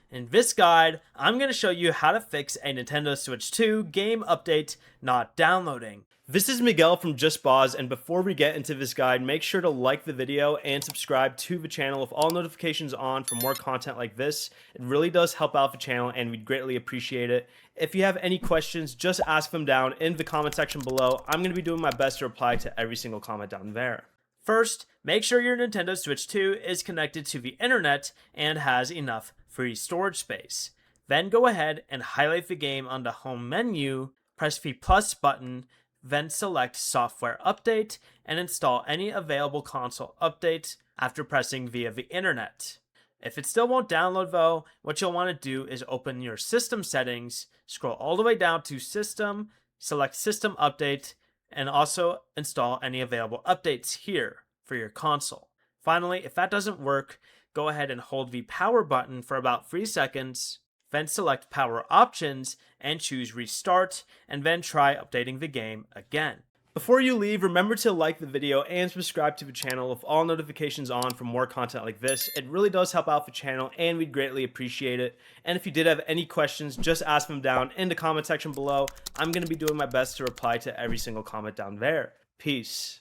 In this guide, I'm going to show you how to fix a Nintendo Switch 2 game update not downloading. This is Miguel from JustBoz, and before we get into this guide, make sure to like the video and subscribe to the channel with all notifications on for more content like this. It really does help out the channel and we'd greatly appreciate it. If you have any questions, just ask them down in the comment section below. I'm going to be doing my best to reply to every single comment down there. First, make sure your Nintendo Switch 2 is connected to the internet and has enough free storage space. Then go ahead and highlight the game on the home menu, press the plus button, then select Software Update and install any available console updates after pressing via the internet. If it still won't download though, what you'll want to do is open your system settings, scroll all the way down to System, select System Update, and also install any available updates here for your console. Finally, if that doesn't work, go ahead and hold the power button for about 3 seconds, then select Power Options and choose Restart, and then try updating the game again. Before you leave, remember to like the video and subscribe to the channel with all notifications on for more content like this. It really does help out the channel and we'd greatly appreciate it. And if you did have any questions, just ask them down in the comment section below. I'm going to be doing my best to reply to every single comment down there. Peace.